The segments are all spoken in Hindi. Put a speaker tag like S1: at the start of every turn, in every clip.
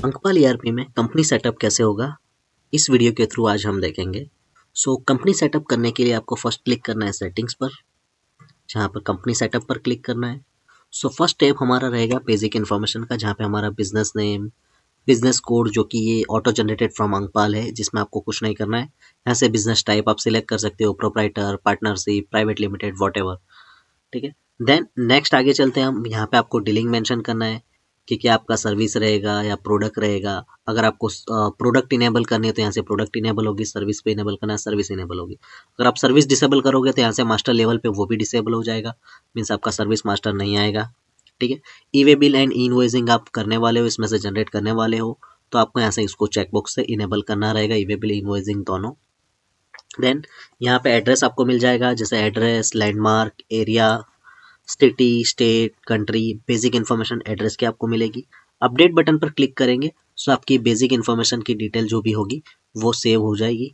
S1: अंकपाल ईआरपी में कंपनी सेटअप कैसे होगा, इस वीडियो के थ्रू आज हम देखेंगे। कंपनी सेटअप करने के लिए आपको फर्स्ट क्लिक करना है सेटिंग्स पर, जहाँ पर कंपनी सेटअप पर क्लिक करना है। फर्स्ट स्टेप हमारा रहेगा बेसिक इन्फॉर्मेशन का, जहाँ पे हमारा बिजनेस नेम, बिजनेस कोड जो कि ये ऑटो जनरेटेड फ्रॉम अंकपाल है, जिसमें आपको कुछ नहीं करना है। यहाँ से बिजनेस टाइप आप सिलेक्ट कर सकते हो, proprietor, partnership, private limited, what, ठीक है। देन नेक्स्ट आगे चलते हैं हम। यहाँ पे आपको डीलिंग मेंशन करना है कि क्या आपका सर्विस रहेगा या प्रोडक्ट रहेगा। अगर आपको प्रोडक्ट इनेबल करनी है तो यहाँ से प्रोडक्ट इनेबल होगी, सर्विस पे इनेबल करना है सर्विस इनेबल होगी। अगर आप सर्विस डिसेबल करोगे तो यहाँ से मास्टर लेवल पे वो भी डिसेबल हो जाएगा, मीन्स आपका सर्विस मास्टर नहीं आएगा, ठीक है। ई वे बिल एंड इनवॉइसिंग आप करने वाले हो, इसमें से जनरेट करने वाले हो, तो आपको यहाँ से इसको चेकबॉक्स से इनेबल करना रहेगा, ई वे बिल इनवॉइसिंग दोनों। देन यहाँ पे एड्रेस आपको मिल जाएगा, जैसे address, landmark, area, city, state, country, basic information address की आपको मिलेगी। अपडेट बटन पर क्लिक करेंगे तो आपकी बेसिक इन्फॉर्मेशन की डिटेल जो भी होगी वो सेव हो जाएगी।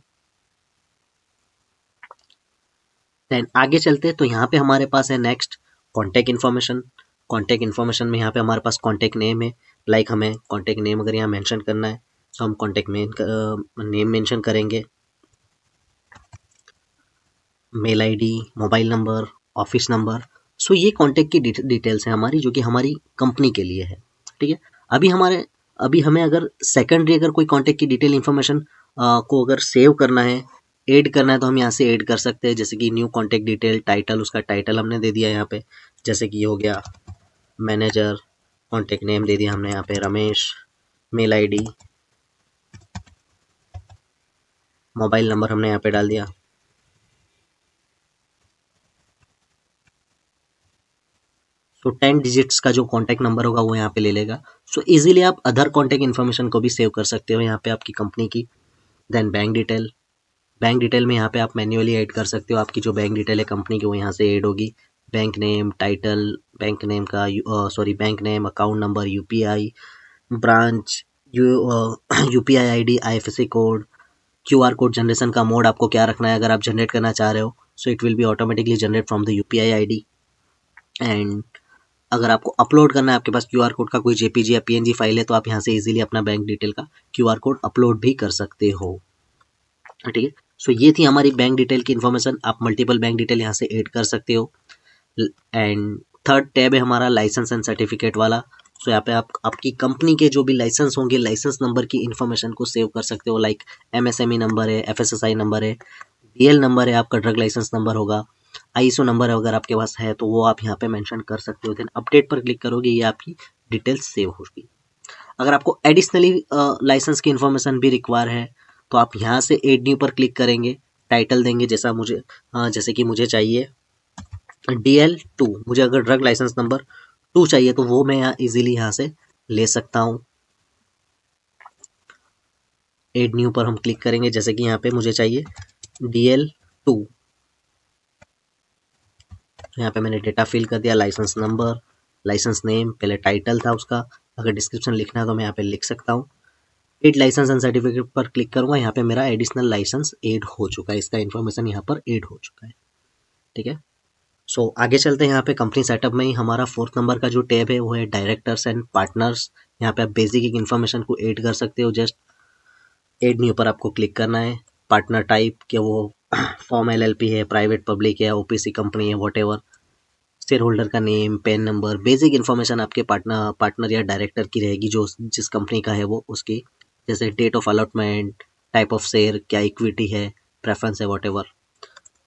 S1: देन आगे चलते हैं तो यहाँ पे हमारे पास है next contact information. Contact information में यहाँ पे हमारे पास कॉन्टैक्ट नेम है, लाइक हमें कॉन्टैक्ट नेम अगर यहाँ मेंशन करना है तो हम कॉन्टैक्ट नेम मेंशन करेंगे। Mail ID, mobile number, office number. ये कॉन्टैक्ट की डिटेल्स हैं हमारी, जो कि हमारी कंपनी के लिए है, ठीक है। अभी हमें अगर सेकेंडरी अगर कोई कॉन्टैक्ट की डिटेल इन्फॉर्मेशन को अगर सेव करना है, ऐड करना है, तो हम यहाँ से ऐड कर सकते हैं। जैसे कि न्यू कॉन्टैक्ट डिटेल, टाइटल, उसका टाइटल हमने दे दिया यहाँ पे, जैसे कि ये हो गया मैनेजर। कॉन्टैक्ट नेम दे दिया हमने यहाँ पे Ramesh. Mail ID, mobile number हमने यहाँ पे डाल दिया। 10 डिजिट्स का जो कॉन्टैक्ट नंबर होगा वो यहाँ पे ले लेगा। इजीली आप अदर कॉन्टैक्ट इन्फॉर्मेशन को भी सेव कर सकते हो यहाँ पे आपकी कंपनी की। देन बैंक डिटेल में यहाँ पे आप मैन्युअली ऐड कर सकते हो, आपकी जो बैंक डिटेल है कंपनी की वो यहाँ से ऐड होगी। Bank name, title, bank name का bank name, account number, UPI, branch, UPI ID, IFSC code, QR code generation का मोड आपको क्या रखना है अगर आप जनरेट करना चाह रहे हो। It will be automatically generate from the UPI ID. And अगर आपको अपलोड करना है, आपके पास क्यूआर कोड का कोई जेपीजी या पीएनजी फाइल है, तो आप यहाँ से इजीली अपना बैंक डिटेल का क्यूआर कोड अपलोड भी कर सकते हो, ठीक है। ये थी हमारी बैंक डिटेल की इन्फॉर्मेशन। आप मल्टीपल बैंक डिटेल यहाँ से ऐड कर सकते हो। एंड थर्ड टैब है हमारा लाइसेंस एंड सर्टिफिकेट वाला। यहाँ पे आप आपकी कंपनी के जो भी लाइसेंस होंगे, लाइसेंस नंबर की इन्फॉर्मेशन को सेव कर सकते हो, लाइक एमएसएमई नंबर है, एफएसएसआई नंबर है, डीएल नंबर है, आपका ड्रग लाइसेंस नंबर होगा, आईएसओ नंबर है अगर आपके पास है तो वो आप यहाँ पे मेंशन कर सकते हो। देन अपडेट पर क्लिक करोगे, ये आपकी डिटेल्स सेव होगी। अगर आपको एडिशनली लाइसेंस की इन्फॉर्मेशन भी रिक्वायर है तो आप यहाँ से एड न्यू पर क्लिक करेंगे, टाइटल देंगे जैसे कि मुझे चाहिए DL2, मुझे अगर ड्रग लाइसेंस नंबर 2 चाहिए तो वो मैं इजीली यहाँ से ले सकता हूँ। एड न्यू पर हम क्लिक करेंगे, जैसे कि यहाँ पे मुझे चाहिए DL2, यहाँ पे मैंने डेटा फिल कर दिया, लाइसेंस नंबर, लाइसेंस नेम, पहले टाइटल था उसका, अगर डिस्क्रिप्शन लिखना है तो मैं यहाँ पे लिख सकता हूँ। एड लाइसेंस एंड सर्टिफिकेट पर क्लिक करूंगा, यहाँ पे मेरा एडिशनल लाइसेंस एड हो चुका है, इसका इन्फॉर्मेशन यहाँ पर एड हो चुका है, ठीक है। आगे चलते हैं। यहाँ पे कंपनी सेटअप में ही हमारा 4th नंबर का जो टैब है वो है डायरेक्टर्स एंड पार्टनर्स। यहाँ पे आप बेसिक इन्फॉर्मेशन को ऐड कर सकते हो, जस्ट एड न्यू पर आपको क्लिक करना है। पार्टनर टाइप के वो फॉर्म LLP है, प्राइवेट पब्लिक है, ओपीसी कंपनी है, वॉट एवर। शेयर होल्डर का name, PAN number, basic information आपके पार्टनर या डायरेक्टर की रहेगी, जो जिस कंपनी का है वो उसकी, जैसे date of allotment, type of share, क्या इक्विटी है, प्रेफरेंस है, वॉट एवर,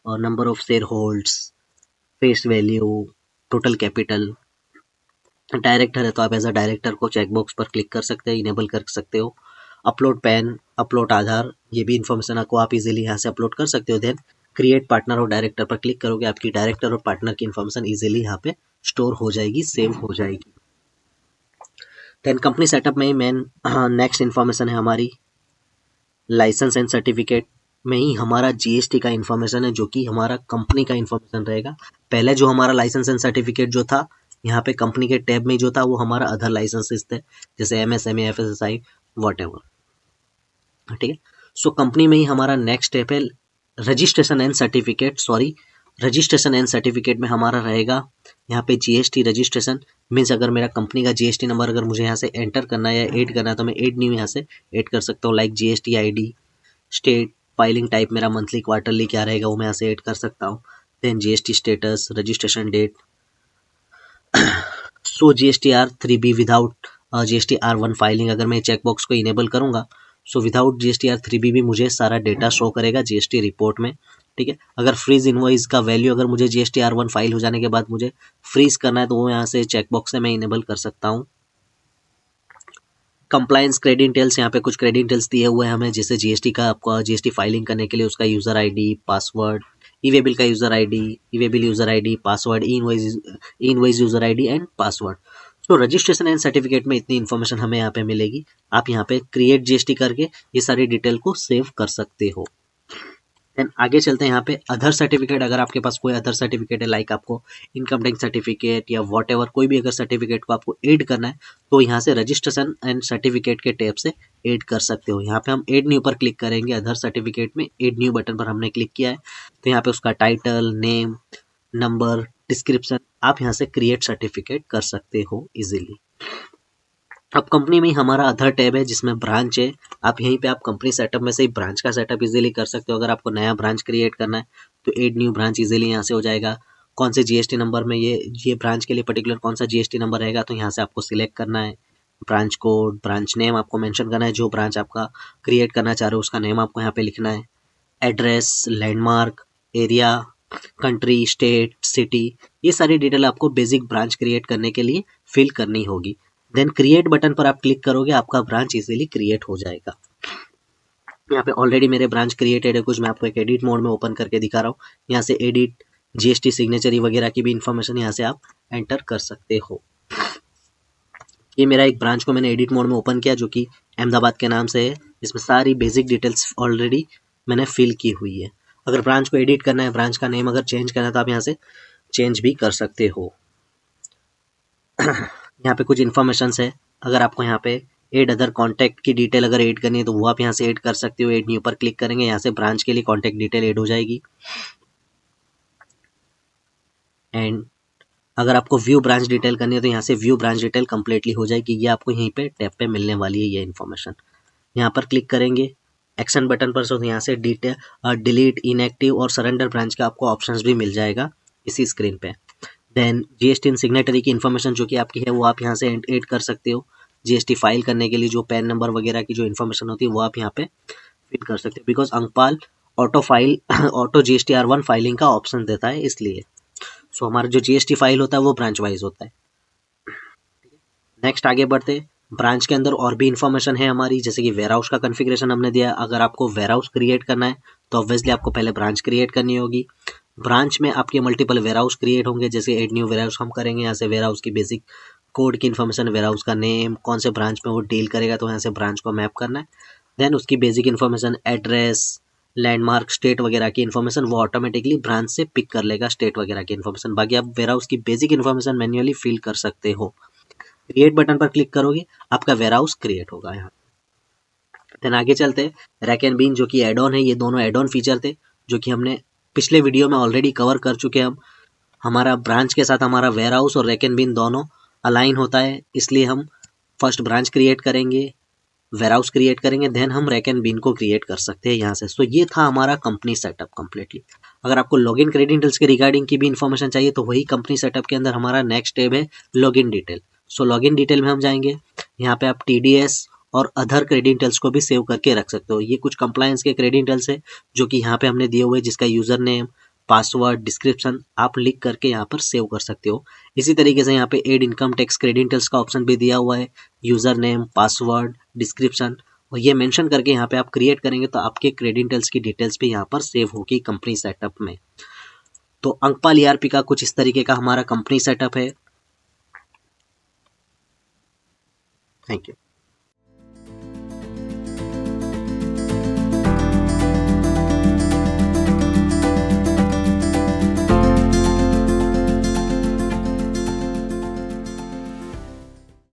S1: और number of share holds, face value, total capital. Director है तो आप एज अ डायरेक्टर को चेकबॉक्स पर क्लिक कर सकते हैं, इनेबल कर सकते हो। अपलोड पैन, अपलोड आधार, ये भी इन्फॉर्मेशन आपको आप इजीली यहाँ से अपलोड कर सकते हो। देन क्रिएट पार्टनर और डायरेक्टर पर क्लिक करोगे, आपकी डायरेक्टर और पार्टनर की इन्फॉर्मेशन इजीली यहाँ पे स्टोर हो जाएगी, सेव हो जाएगी। देन कंपनी सेटअप में ही मेन नेक्स्ट इन्फॉर्मेशन है हमारी लाइसेंस एंड सर्टिफिकेट में ही हमारा जीएसटी का इन्फॉर्मेशन है, जो कि हमारा कंपनी का इन्फॉर्मेशन रहेगा। पहले जो हमारा लाइसेंस एंड सर्टिफिकेट जो था यहाँ पे कंपनी के टैब में जो था वो हमारा अदर लाइसेंसेस थे, जैसे एमएसएमई, एफएसएसआई, वॉट एवर, ठीक है। कंपनी में ही हमारा नेक्स्ट स्टेप है registration and certificate, registration and certificate में हमारा रहेगा यहाँ पे जीएसटी रजिस्ट्रेशन, मीन्स अगर मेरा कंपनी का जीएसटी नंबर अगर मुझे यहाँ से एंटर करना है या ऐड करना है तो मैं ऐड न्यू यहाँ से ऐड कर सकता हूँ, like GST ID, state, filing type मेरा मंथली क्वार्टरली क्या रहेगा वो मैं यहाँ से ऐड कर सकता हूँ। Then GST status, registration date, so GSTR 3B without GSTR 1 filing, अगर मैं चेक बॉक्स को इनेबल करूंगा सो विदाउट GSTR 3B भी मुझे सारा डेटा शो करेगा जीएसटी रिपोर्ट में, ठीक है। अगर फ्रीज इनवॉइस का वैल्यू अगर मुझे GSTR 1 फाइल हो जाने के बाद मुझे फ्रीज करना है तो वो यहाँ से चेक बॉक्स से मैं इनेबल कर सकता हूँ। कंप्लायंस क्रेडेंटियल्स, यहाँ पे कुछ क्रेडेंटियल्स दिए हुए हैं हमें, जैसे जीएसटी का आपको जीएसटी फाइलिंग करने के लिए उसका यूजर आईडी, पासवर्ड, ईवेबिल का user ID, e way bill user ID, password, invoice user ID and password. तो रजिस्ट्रेशन एंड सर्टिफिकेट में इतनी इन्फॉर्मेशन हमें यहाँ पे मिलेगी। आप यहाँ पे क्रिएट जीएसटी करके ये सारी डिटेल को सेव कर सकते हो। देन आगे चलते हैं यहाँ पे अदर सर्टिफिकेट, अगर आपके पास कोई अदर सर्टिफिकेट है, लाइक आपको इनकम टैक्स सर्टिफिकेट या वॉट एवर कोई भी अगर सर्टिफिकेट को आपको ऐड करना है तो यहाँ से रजिस्ट्रेशन एंड सर्टिफिकेट के टैब से ऐड कर सकते हो। यहाँ पे हम ऐड न्यू पर क्लिक करेंगे, अदर सर्टिफिकेट में ऐड न्यू बटन पर हमने क्लिक किया है तो यहाँ पे उसका टाइटल, नेम, नंबर, डिस्क्रिप्शन, आप यहाँ से क्रिएट सर्टिफिकेट कर सकते हो इजीली। अब कंपनी में ही हमारा अदर टैब है जिसमें ब्रांच है, आप यहीं पे आप कंपनी सेटअप में से ही ब्रांच का सेटअप इजीली कर सकते हो। अगर आपको नया ब्रांच क्रिएट करना है तो ऐड न्यू ब्रांच इजीली यहाँ से हो जाएगा। कौन से जीएसटी नंबर में ये ब्रांच के लिए पर्टिकुलर कौन सा जीएसटी नंबर रहेगा तो यहाँ से आपको सिलेक्ट करना है। ब्रांच कोड, ब्रांच नेम आपको मेंशन करना है, जो ब्रांच आपका क्रिएट करना चाह रहे हो उसका नेम आपको यहाँ पे लिखना है। Address, landmark, area, country, state, city, ये सारी डिटेल आपको बेसिक ब्रांच क्रिएट करने के लिए फिल करनी होगी। देन क्रिएट बटन पर आप क्लिक करोगे, आपका ब्रांच इजीली क्रिएट हो जाएगा। यहाँ पे ऑलरेडी मेरे ब्रांच क्रिएटेड है कुछ, मैं आपको एक एडिट मोड में ओपन करके दिखा रहा हूँ। यहाँ से एडिट, जीएसटी सिग्नेचरी वगैरह की भी इंफॉर्मेशन यहाँ से आप एंटर कर सकते हो। ये मेरा एक ब्रांच को मैंने एडिट मोड में ओपन किया जो कि अहमदाबाद के नाम से है, इसमें सारी बेसिक डिटेल्स ऑलरेडी मैंने फिल की हुई है। अगर ब्रांच को एडिट करना है, ब्रांच का नेम अगर चेंज करना है तो आप यहाँ से चेंज भी कर सकते हो। यहाँ पे कुछ इन्फॉर्मेशन है, अगर आपको यहाँ पे एड अदर कॉन्टैक्ट की डिटेल अगर ऐड करनी है तो वो आप यहाँ से ऐड कर सकते हो। ऐड न्यू पर क्लिक करेंगे, यहाँ से ब्रांच के लिए कॉन्टैक्ट डिटेल ऐड हो जाएगी। एंड अगर आपको व्यू ब्रांच डिटेल करनी है तो यहाँ से व्यू ब्रांच डिटेल कंप्लीटली हो जाएगी। ये आपको यहीं पे टैब पे मिलने वाली है ये इन्फॉर्मेशन। यहाँ पर क्लिक करेंगे एक्शन बटन पर, तो यहाँ से डिलीट, इनएक्टिव और सरेंडर ब्रांच का आपको ऑप्शंस भी मिल जाएगा इसी स्क्रीन पे। देन जीएसटी सिग्नेटरी की इन्फॉर्मेशन जो कि आपकी है वो आप यहाँ से ऐड कर सकते हो। जीएसटी फाइल करने के लिए जो पैन नंबर वगैरह की जो इन्फॉर्मेशन होती है वो आप यहाँ पे फिल कर सकते हो, because Ankpal auto GSTR 1 filing का ऑप्शन देता है इसलिए। सो हमारा जो जीएसटी फाइल होता है वो ब्रांच वाइज होता है। नेक्स्ट आगे बढ़ते, ब्रांच के अंदर और भी इन्फॉर्मेशन है हमारी, जैसे कि वेयर हाउस का कॉन्फ़िगरेशन हमने दिया। अगर आपको वेयर हाउस क्रिएट करना है तो ऑब्वियसली आपको पहले ब्रांच क्रिएट करनी होगी। ब्रांच में आपके मल्टीपल वेयर हाउस क्रिएट होंगे, जैसे एड न्यू वेयर हाउस हम करेंगे। यहाँ से वेयर हाउस की बेसिक कोड की इन्फॉर्मेशन, वेयर हाउस का नेम, कौन से ब्रांच में वो डील करेगा तो यहाँ से ब्रांच को मैप करना है। देन उसकी basic information, address, landmark, state वगैरह की इन्फॉर्मेशन वो ऑटोमेटिकली ब्रांच से पिक कर लेगा स्टेट वगैरह की इन्फॉर्मेशन। बाकी आप वेयर हाउस की बेसिक इन्फॉर्मेशन मैन्युअली फिल कर सकते हो। क्रिएट बटन पर क्लिक करोगे, आपका वेयर हाउस क्रिएट होगा यहाँ। देन आगे चलते, रैक एंड बीन जो कि एड ऑन है, ये दोनों एड ऑन फीचर थे जो कि हमने पिछले वीडियो में ऑलरेडी कवर कर चुके हैं। हम हमारा ब्रांच के साथ हमारा वेयर हाउस और रैक एंड बीन दोनों अलाइन होता है, इसलिए हम फर्स्ट ब्रांच क्रिएट करेंगे, वेयर हाउस क्रिएट करेंगे, देन हम रैक एंड बीन को क्रिएट कर सकते हैं यहाँ से। सो ये था हमारा कंपनी सेटअप कंप्लीटली। अगर आपको लॉगिन क्रेडेंशियल्स के रिगार्डिंग की भी इन्फॉर्मेशन चाहिए तो वही कंपनी सेटअप के अंदर हमारा नेक्स्ट टैब है लॉगिन डिटेल। सो लॉगिन डिटेल में हम जाएंगे, यहाँ पे आप TDS और अदर क्रेडेंशियल्स को भी सेव करके रख सकते हो। ये कुछ कंप्लायंस के क्रेडेंशियल्स है जो कि यहाँ पे हमने दिए हुए, जिसका यूजर नेम, पासवर्ड, डिस्क्रिप्शन आप लिख करके यहाँ पर सेव कर सकते हो। इसी तरीके से यहाँ पे एड इनकम टैक्स क्रेडेंशियल्स का ऑप्शन भी दिया हुआ है, यूजर नेम, पासवर्ड, डिस्क्रिप्शन, और ये मेंशन करके यहाँ पे आप क्रिएट करेंगे तो आपके क्रेडेंशियल्स की डिटेल्स भी यहाँ पर सेव होगी कंपनी सेटअप में। तो अंकपाल ERP का कुछ इस तरीके का हमारा कंपनी सेटअप है। Thank you.